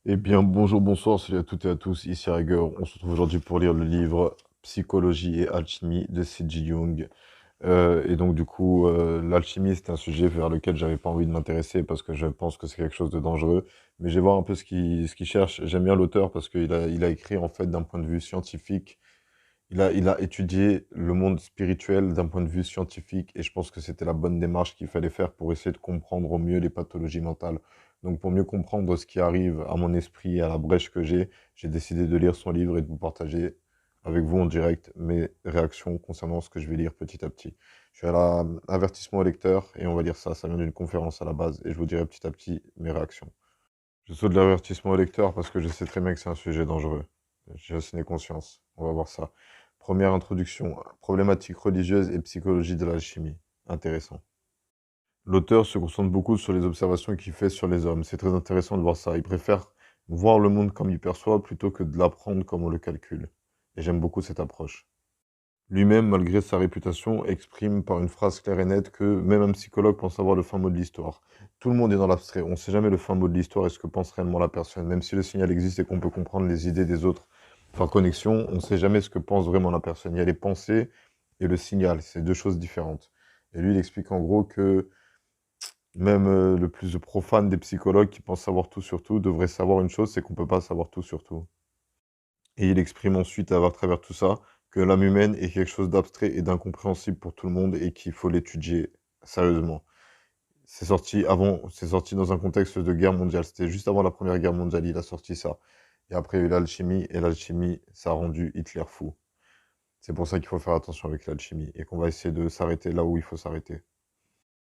Eh bien, bonjour, bonsoir, salut à toutes et à tous, ici Rager. On se retrouve aujourd'hui pour lire le livre Psychologie et alchimie de C.G. Jung. Et donc, du coup, l'alchimie, c'est un sujet vers lequel j'avais pas envie de m'intéresser parce que je pense que c'est quelque chose de dangereux. Mais je vais voir un peu ce qu'il cherche. J'aime bien l'auteur parce qu'il a écrit, en fait, d'un point de vue scientifique. Il a étudié le monde spirituel d'un point de vue scientifique et je pense que c'était la bonne démarche qu'il fallait faire pour essayer de comprendre au mieux les pathologies mentales. Donc pour mieux comprendre ce qui arrive à mon esprit et à la brèche que j'ai décidé de lire son livre et de vous partager avec vous en direct mes réactions concernant ce que je vais lire petit à petit. Je suis à l'avertissement au lecteur et on va lire ça, ça vient d'une conférence à la base et je vous dirai petit à petit mes réactions. Je saute l'avertissement au lecteur parce que je sais très bien que c'est un sujet dangereux. J'ai assez conscience. On va voir ça. Première introduction. Problématique religieuse et psychologie de l'alchimie. Intéressant. L'auteur se concentre beaucoup sur les observations qu'il fait sur les hommes. C'est très intéressant de voir ça. Il préfère voir le monde comme il perçoit plutôt que de l'apprendre comme on le calcule. Et j'aime beaucoup cette approche. Lui-même, malgré sa réputation, exprime par une phrase claire et nette que même un psychologue pense avoir le fin mot de l'histoire. Tout le monde est dans l'abstrait, on ne sait jamais le fin mot de l'histoire et ce que pense réellement la personne. Même si le signal existe et qu'on peut comprendre les idées des autres par connexion, on ne sait jamais ce que pense vraiment la personne. Il y a les pensées et le signal, c'est deux choses différentes. Et lui, il explique en gros que même le plus profane des psychologues qui pense savoir tout sur tout devrait savoir une chose, c'est qu'on ne peut pas savoir tout sur tout. Et il exprime ensuite, à travers tout ça, que l'âme humaine est quelque chose d'abstrait et d'incompréhensible pour tout le monde et qu'il faut l'étudier sérieusement. C'est sorti dans un contexte de guerre mondiale. C'était juste avant la Première Guerre mondiale, il a sorti ça. Et après, il y a eu l'alchimie, et l'alchimie, ça a rendu Hitler fou. C'est pour ça qu'il faut faire attention avec l'alchimie, et qu'on va essayer de s'arrêter là où il faut s'arrêter.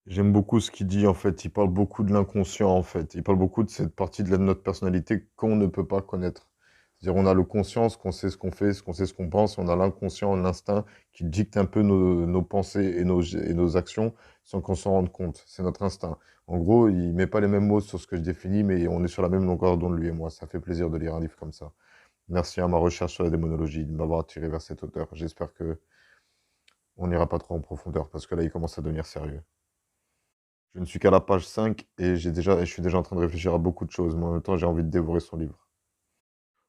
J'aime beaucoup ce qu'il dit, en fait. Il parle beaucoup de l'inconscient, en fait. Il parle beaucoup de cette partie de notre personnalité qu'on ne peut pas connaître. C'est-à-dire, on a le conscience, qu'on sait ce qu'on fait, qu'on sait ce qu'on pense. On a l'inconscient, l'instinct qui dicte un peu nos pensées et nos actions sans qu'on s'en rende compte. C'est notre instinct. En gros, il met pas les mêmes mots sur ce que je définis, mais on est sur la même longueur d'onde, lui et moi. Ça fait plaisir de lire un livre comme ça. Merci à ma recherche sur la démonologie de m'avoir attiré vers cet auteur. J'espère que on n'ira pas trop en profondeur parce que là, il commence à devenir sérieux. Je ne suis qu'à la page 5 et je suis déjà en train de réfléchir à beaucoup de choses, mais en même temps, j'ai envie de dévorer son livre.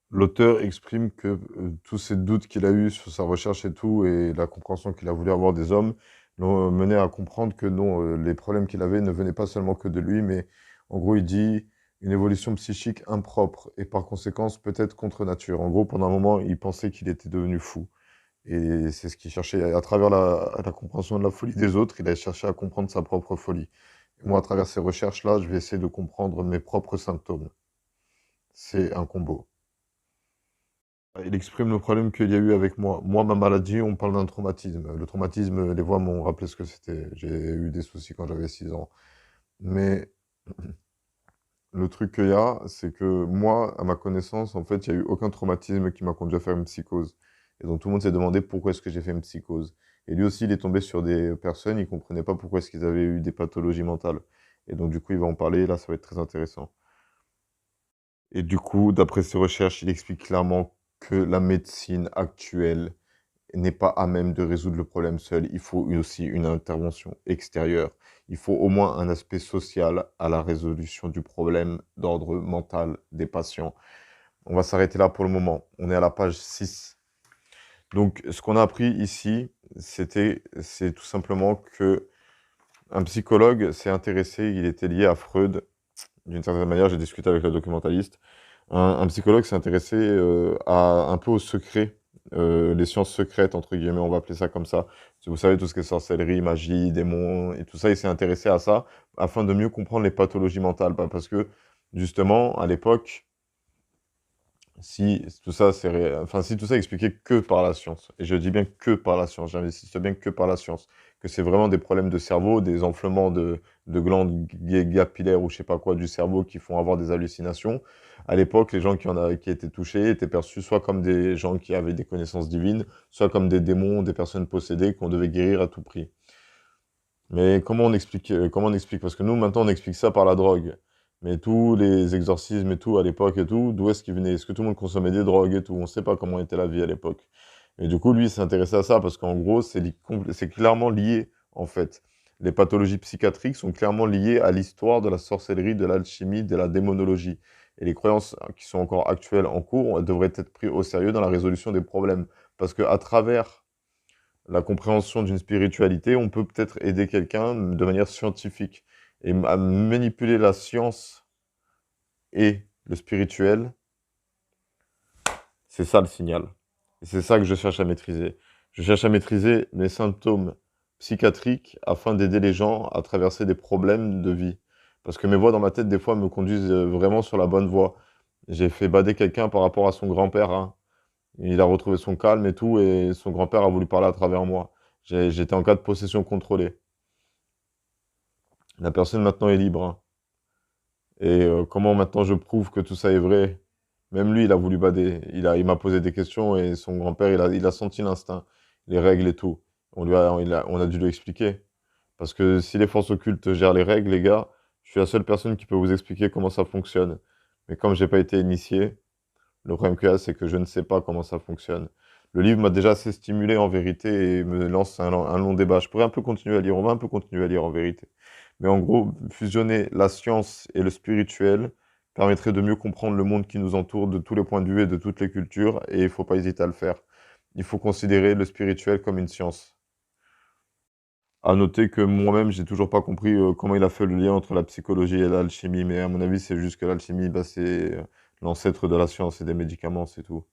L'auteur exprime que tous ces doutes qu'il a eus sur sa recherche et tout, et la compréhension qu'il a voulu avoir des hommes, l'ont mené à comprendre que non, les problèmes qu'il avait ne venaient pas seulement que de lui, mais en gros, il dit une évolution psychique impropre et par conséquence peut-être contre nature. En gros, pendant un moment, il pensait qu'il était devenu fou. Et c'est ce qu'il cherchait. À travers la compréhension de la folie des autres, il a cherché à comprendre sa propre folie. Moi, à travers ces recherches-là, je vais essayer de comprendre mes propres symptômes. C'est un combo. Il exprime le problème qu'il y a eu avec moi. Moi, ma maladie, on parle d'un traumatisme. Le traumatisme, les voix m'ont rappelé ce que c'était. J'ai eu des soucis quand j'avais 6 ans. Mais le truc qu'il y a, c'est que moi, à ma connaissance, en fait, il n'y a eu aucun traumatisme qui m'a conduit à faire une psychose. Et donc tout le monde s'est demandé pourquoi est-ce que j'ai fait une psychose. Et lui aussi, il est tombé sur des personnes, il comprenait pas pourquoi est-ce qu'ils avaient eu des pathologies mentales. Et donc du coup, il va en parler, là, ça va être très intéressant. Et du coup, d'après ses recherches, il explique clairement que la médecine actuelle n'est pas à même de résoudre le problème seul. Il faut aussi une intervention extérieure. Il faut au moins un aspect social à la résolution du problème d'ordre mental des patients. On va s'arrêter là pour le moment. On est à la page 6. Donc, ce qu'on a appris ici, c'est tout simplement que un psychologue s'est intéressé, il était lié à Freud. D'une certaine manière, j'ai discuté avec le documentaliste. Un psychologue s'est intéressé un peu aux secrets, les sciences secrètes, entre guillemets, on va appeler ça comme ça. Vous savez, tout ce qui est sorcellerie, magie, démons, et tout ça, il s'est intéressé à ça afin de mieux comprendre les pathologies mentales. Parce que, justement, à l'époque, si tout ça, si tout ça est expliqué que par la science, et je dis bien que par la science, j'insiste bien que par la science, que c'est vraiment des problèmes de cerveau, des enflements de glandes capillaires ou je sais pas quoi du cerveau qui font avoir des hallucinations. À l'époque, les gens qui étaient touchés étaient perçus soit comme des gens qui avaient des connaissances divines, soit comme des démons, des personnes possédées qu'on devait guérir à tout prix. Mais comment on explique? Parce que nous, maintenant, on explique ça par la drogue. Mais tous les exorcismes et tout, à l'époque et tout, d'où est-ce qu'ils venaient? Est-ce que tout le monde consommait des drogues et tout? On ne sait pas comment était la vie à l'époque. Et du coup, lui, il s'intéressait à ça parce qu'en gros, c'est clairement lié, en fait. Les pathologies psychiatriques sont clairement liées à l'histoire de la sorcellerie, de l'alchimie, de la démonologie. Et les croyances qui sont encore actuelles en cours devraient être prises au sérieux dans la résolution des problèmes. Parce qu'à travers la compréhension d'une spiritualité, on peut peut-être aider quelqu'un de manière scientifique. Et à manipuler la science et le spirituel, c'est ça le signal. Et c'est ça que je cherche à maîtriser. Je cherche à maîtriser les symptômes psychiatriques afin d'aider les gens à traverser des problèmes de vie. Parce que mes voix dans ma tête, des fois, me conduisent vraiment sur la bonne voie. J'ai fait bader quelqu'un par rapport à son grand-père, hein. Il a retrouvé son calme et tout, et son grand-père a voulu parler à travers moi. J'étais en cas de possession contrôlée. La personne maintenant est libre, hein. Et comment maintenant je prouve que tout ça est vrai? Même lui, il a voulu bader. Il m'a posé des questions et son grand-père, il a senti l'instinct, les règles et tout. On a dû lui expliquer. Parce que si les forces occultes gèrent les règles, les gars, je suis la seule personne qui peut vous expliquer comment ça fonctionne. Mais comme j'ai pas été initié, le problème qu'il y a, c'est que je ne sais pas comment ça fonctionne. Le livre m'a déjà assez stimulé en vérité et me lance un long débat. Je pourrais un peu continuer à lire, on va un peu continuer à lire en vérité. Mais en gros, fusionner la science et le spirituel permettrait de mieux comprendre le monde qui nous entoure de tous les points de vue et de toutes les cultures, et il ne faut pas hésiter à le faire. Il faut considérer le spirituel comme une science. À noter que moi-même, j'ai toujours pas compris comment il a fait le lien entre la psychologie et l'alchimie, mais à mon avis, c'est juste que l'alchimie, bah, c'est l'ancêtre de la science et des médicaments, c'est tout.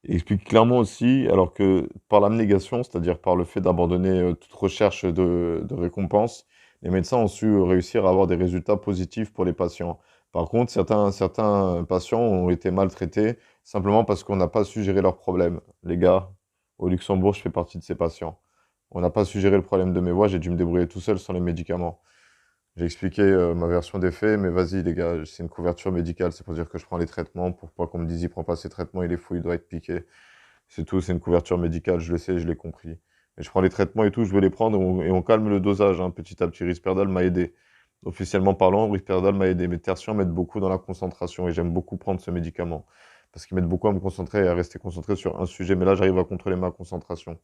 Il explique clairement aussi, alors que par l'abnégation, c'est-à-dire par le fait d'abandonner toute recherche de récompense, les médecins ont su réussir à avoir des résultats positifs pour les patients. Par contre, certains patients ont été maltraités simplement parce qu'on n'a pas su gérer leurs problèmes. Les gars, au Luxembourg, je fais partie de ces patients. On n'a pas su gérer le problème de mes voix, j'ai dû me débrouiller tout seul sans les médicaments. J'ai expliqué ma version des faits, mais vas-y les gars, c'est une couverture médicale, c'est pour dire que je prends les traitements, pour pas qu'on me dise il prend pas ses traitements, il est fou, il doit être piqué. C'est tout, c'est une couverture médicale, je le sais, je l'ai compris. Mais je prends les traitements et tout, je veux les prendre et on calme le dosage, hein, petit à petit. Risperdal m'a aidé. Officiellement parlant, Risperdal m'a aidé. Mes tertians m'aident beaucoup dans la concentration et j'aime beaucoup prendre ce médicament. Parce qu'il m'aide beaucoup à me concentrer et à rester concentré sur un sujet. Mais là, j'arrive à contrôler ma concentration.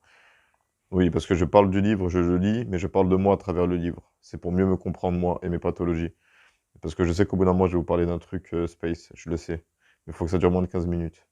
Oui, parce que je parle du livre, je le lis, mais je parle de moi à travers le livre. C'est pour mieux me comprendre moi et mes pathologies. Parce que je sais qu'au bout d'un mois, je vais vous parler d'un truc space, je le sais. Mais il faut que ça dure moins de 15 minutes.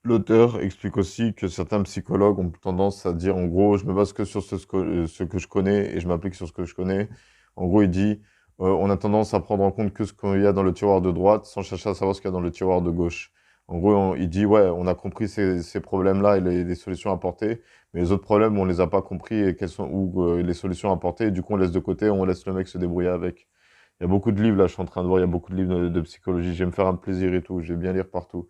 L'auteur explique aussi que certains psychologues ont tendance à dire, en gros, je me base que sur ce que je connais et je m'applique sur ce que je connais. En gros, il dit, on a tendance à prendre en compte que ce qu'il y a dans le tiroir de droite sans chercher à savoir ce qu'il y a dans le tiroir de gauche. En gros, il dit, ouais, on a compris ces problèmes-là et les solutions apportées, mais les autres problèmes, on les a pas compris et quelles sont ou les solutions apportées. Et du coup, on laisse de côté, on laisse le mec se débrouiller avec. Il y a beaucoup de livres, là, je suis en train de voir, il y a beaucoup de livres de psychologie. Je vais me faire un plaisir et tout, je vais bien lire partout.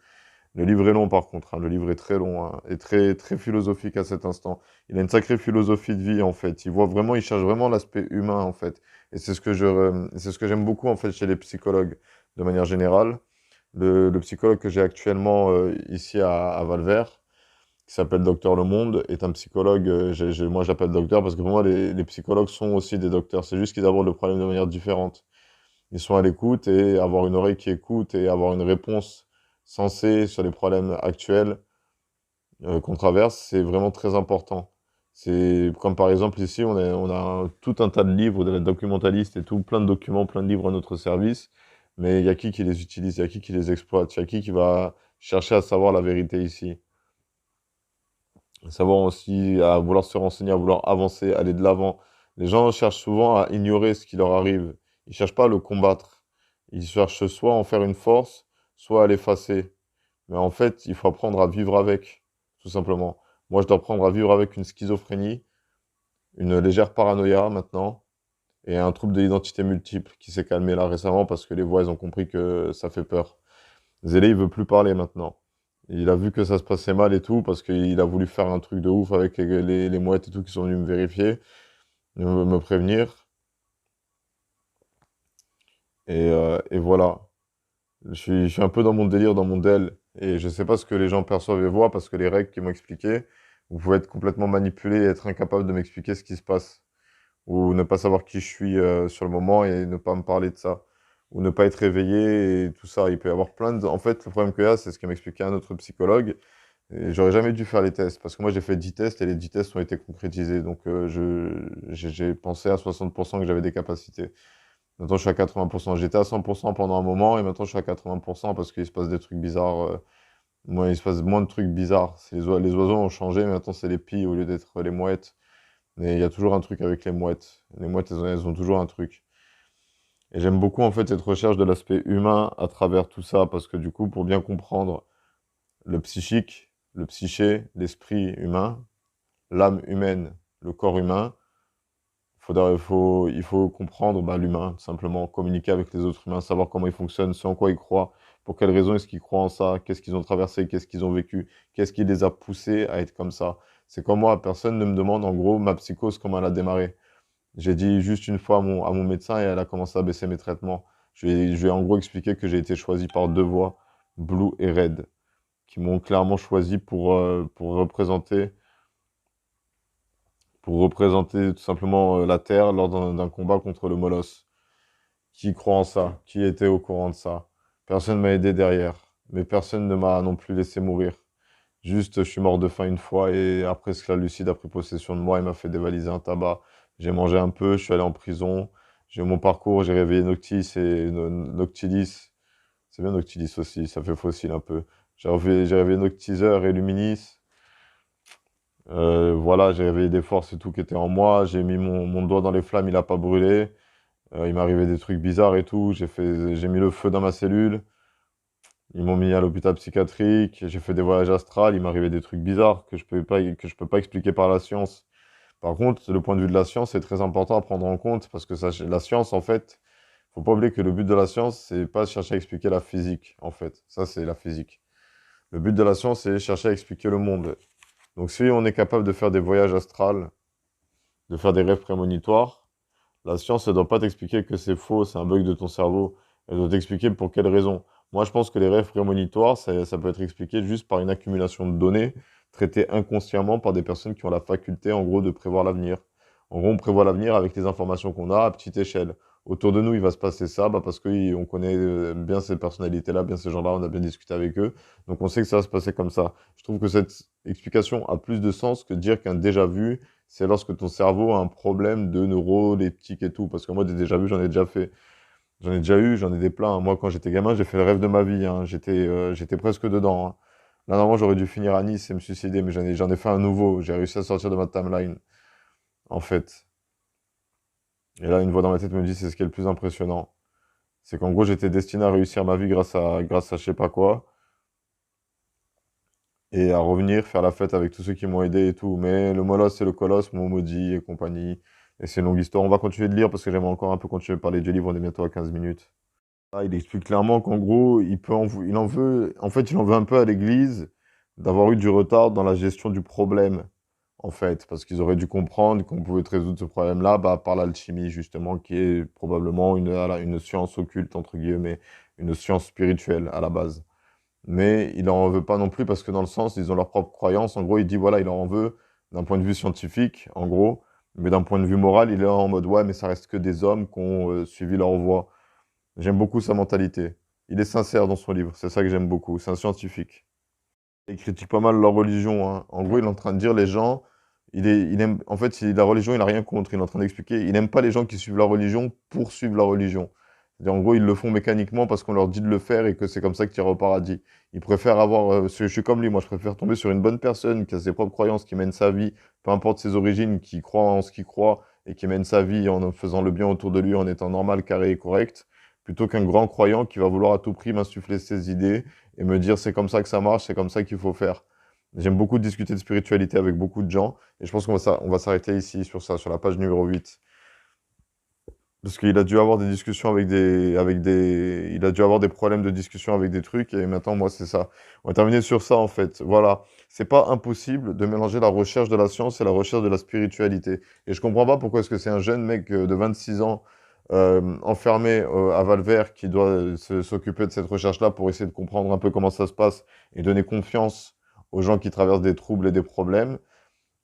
Le livre est long par contre, hein. Le livre est très long, hein, et très, très philosophique à cet instant. Il a une sacrée philosophie de vie en fait. Il cherche vraiment l'aspect humain en fait. Et c'est ce que j'aime beaucoup en fait chez les psychologues de manière générale. Le psychologue que j'ai actuellement ici à Valvert, qui s'appelle Docteur Le Monde, est un psychologue, moi j'appelle docteur parce que pour moi les psychologues sont aussi des docteurs. C'est juste qu'ils abordent le problème de manière différente. Ils sont à l'écoute et avoir une oreille qui écoute et avoir une réponse sensée sur les problèmes actuels qu'on traverse, c'est vraiment très important. C'est comme par exemple ici, on a tout un tas de livres, de documentalistes et tout, plein de documents, plein de livres à notre service, mais il y a qui les utilise, il y a qui les exploite, il y a qui va chercher à savoir la vérité ici. Savoir aussi, à vouloir se renseigner, à vouloir avancer, aller de l'avant. Les gens cherchent souvent à ignorer ce qui leur arrive. Ils cherchent pas à le combattre. Ils cherchent soit à en faire une force, soit à l'effacer. Mais en fait, il faut apprendre à vivre avec, tout simplement. Moi, je dois apprendre à vivre avec une schizophrénie, une légère paranoïa maintenant, et un trouble de l'identité multiple qui s'est calmé là récemment parce que les voix, elles ont compris que ça fait peur. Zélé, il veut plus parler maintenant. Il a vu que ça se passait mal et tout, parce qu'il a voulu faire un truc de ouf avec les mouettes et tout qui sont venus me vérifier, me prévenir. Et voilà. Je suis un peu dans mon délire, dans mon DEL, et je sais pas ce que les gens perçoivent et voient, parce que les règles qu'ils m'ont expliquées, vous pouvez être complètement manipulé et être incapable de m'expliquer ce qui se passe. Ou ne pas savoir qui je suis sur le moment et ne pas me parler de ça. Ou ne pas être réveillé et tout ça. Il peut y avoir plein de... En fait, le problème qu'il y a, c'est ce que m'expliquait un autre psychologue. Et j'aurais jamais dû faire les tests. Parce que moi, j'ai fait 10 tests et les 10 tests ont été concrétisés. Donc, j'ai pensé à 60% que j'avais des capacités. Maintenant, je suis à 80%. J'étais à 100% pendant un moment et maintenant, je suis à 80% parce qu'il se passe des trucs bizarres. Moi, il se passe moins de trucs bizarres. Les oiseaux ont changé, mais maintenant, c'est les pies au lieu d'être les mouettes. Mais il y a toujours un truc avec les mouettes. Les mouettes, elles ont toujours un truc. Et j'aime beaucoup, en fait, cette recherche de l'aspect humain à travers tout ça parce que, du coup, pour bien comprendre le psychique, le psyché, l'esprit humain, l'âme humaine, le corps humain, il faut comprendre bah, l'humain, tout simplement, communiquer avec les autres humains, savoir comment ils fonctionnent, ce en quoi ils croient, pour quelles raisons est-ce qu'ils croient en ça, qu'est-ce qu'ils ont traversé, qu'est-ce qu'ils ont vécu, qu'est-ce qui les a poussés à être comme ça. C'est comme moi, personne ne me demande en gros ma psychose, comment elle a démarré. J'ai dit juste une fois à mon médecin et elle a commencé à baisser mes traitements. Je lui ai en gros expliqué que j'ai été choisi par deux voix, Blue et Red, qui m'ont clairement choisi pour représenter tout simplement la Terre lors d'un combat contre le Molosse. Qui croit en ça? Qui était au courant de ça? Personne m'a aidé derrière, mais personne ne m'a non plus laissé mourir. Juste, je suis mort de faim une fois et après, Lucide a pris possession de moi et m'a fait dévaliser un tabac. J'ai mangé un peu, je suis allé en prison. J'ai eu mon parcours, j'ai réveillé Noctis et Noctilis. C'est bien Noctilis aussi, ça fait fossile un peu. J'ai réveillé Noctiseur et Luminis. Voilà, j'ai réveillé des forces et tout qui étaient en moi. J'ai mis mon doigt dans les flammes, il a pas brûlé. Il m'est arrivé des trucs bizarres et tout. J'ai mis le feu dans ma cellule. Ils m'ont mis à l'hôpital psychiatrique. J'ai fait des voyages astrales. Il m'est arrivé des trucs bizarres que je peux pas expliquer par la science. Par contre, le point de vue de la science est très important à prendre en compte parce que la science, en fait, faut pas oublier que le but de la science, c'est pas chercher à expliquer la physique, en fait. Ça, c'est la physique. Le but de la science, c'est chercher à expliquer le monde. Donc, si on est capable de faire des voyages astrales, de faire des rêves prémonitoires, la science, elle doit pas t'expliquer que c'est faux, c'est un bug de ton cerveau. Elle doit t'expliquer pour quelle raison. Moi, je pense que les rêves prémonitoires, ça peut être expliqué juste par une accumulation de données traitées inconsciemment par des personnes qui ont la faculté, en gros, de prévoir l'avenir. En gros, on prévoit l'avenir avec les informations qu'on a à petite échelle. Autour de nous, il va se passer ça, bah, parce qu'on connaît bien ces personnalités-là, bien ces gens-là, on a bien discuté avec eux. Donc, on sait que ça va se passer comme ça. Je trouve que cette explication a plus de sens que de dire qu'un déjà vu, c'est lorsque ton cerveau a un problème de neuroleptique et tout. Parce que moi, des déjà vu, j'en ai déjà fait. J'en ai déjà eu, j'en ai des pleins. Moi, quand j'étais gamin, j'ai fait le rêve de ma vie, hein. J'étais presque dedans, hein. Là, normalement, j'aurais dû finir à Nice et me suicider, mais j'en ai fait un nouveau. J'ai réussi à sortir de ma timeline, en fait. Et là, une voix dans ma tête me dit, c'est ce qui est le plus impressionnant. C'est qu'en gros, j'étais destiné à réussir ma vie grâce à je sais pas quoi, et à revenir faire la fête avec tous ceux qui m'ont aidé et tout. Mais le Molosse et le Colosse m'ont maudit et compagnie. Et c'est une longue histoire. On va continuer de lire parce que j'aimerais encore un peu continuer de parler du livre. On est bientôt à 15 minutes. Ah, il explique clairement qu'en gros, il en veut, en fait, il en veut un peu à l'Église d'avoir eu du retard dans la gestion du problème, en fait, parce qu'ils auraient dû comprendre qu'on pouvait résoudre ce problème-là bah, par l'alchimie, justement, qui est probablement une science occulte, entre guillemets, une science spirituelle à la base. Mais il en veut pas non plus parce que dans le sens, ils ont leur propre croyance. En gros, il dit, voilà, il en veut d'un point de vue scientifique, en gros, mais d'un point de vue moral, il est en mode, ouais, mais ça reste que des hommes qui ont suivi leur voie. J'aime beaucoup sa mentalité. Il est sincère dans son livre, c'est ça que j'aime beaucoup. C'est un scientifique. Il critique pas mal leur religion, hein. En gros, il est en train de dire les gens, il aime, en fait, la religion, il a rien contre. Il est en train d'expliquer, il n'aime pas les gens qui suivent la religion pour suivre la religion. C'est-à-dire, en gros, ils le font mécaniquement parce qu'on leur dit de le faire et que c'est comme ça qu'ils iront au paradis. Il préfère avoir, je suis comme lui, moi, je préfère tomber sur une bonne personne qui a ses propres croyances, qui mène sa vie, peu importe ses origines, qui croit en ce qu'il croit et qui mène sa vie en faisant le bien autour de lui, en étant normal, carré et correct, plutôt qu'un grand croyant qui va vouloir à tout prix m'insuffler ses idées et me dire c'est comme ça que ça marche, c'est comme ça qu'il faut faire. J'aime beaucoup discuter de spiritualité avec beaucoup de gens et je pense on va s'arrêter ici sur ça, sur la page numéro 8. Parce qu'il a dû avoir des discussions il a dû avoir des problèmes de discussion avec des trucs et maintenant moi c'est ça. On va terminer sur ça en fait. Voilà. C'est pas impossible de mélanger la recherche de la science et la recherche de la spiritualité. Et je comprends pas pourquoi est-ce que c'est un jeune mec de 26 ans enfermé à Valvert qui doit s'occuper de cette recherche-là pour essayer de comprendre un peu comment ça se passe et donner confiance aux gens qui traversent des troubles et des problèmes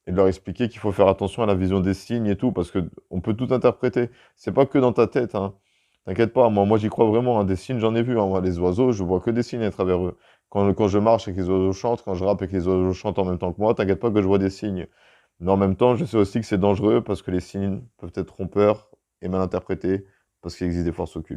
et de leur expliquer qu'il faut faire attention à la vision des signes et tout, parce que on peut tout interpréter. C'est pas que dans ta tête, hein. T'inquiète pas, moi j'y crois vraiment, hein. Des signes, j'en ai vu, hein. Moi, les oiseaux, je vois que des signes à travers eux. Quand je marche et que les oiseaux chantent, quand je rappe et que les oiseaux chantent en même temps que moi, t'inquiète pas que je vois des signes. Mais en même temps, je sais aussi que c'est dangereux parce que les signes peuvent être trompeurs et mal interprétés parce qu'il existe des forces occultes.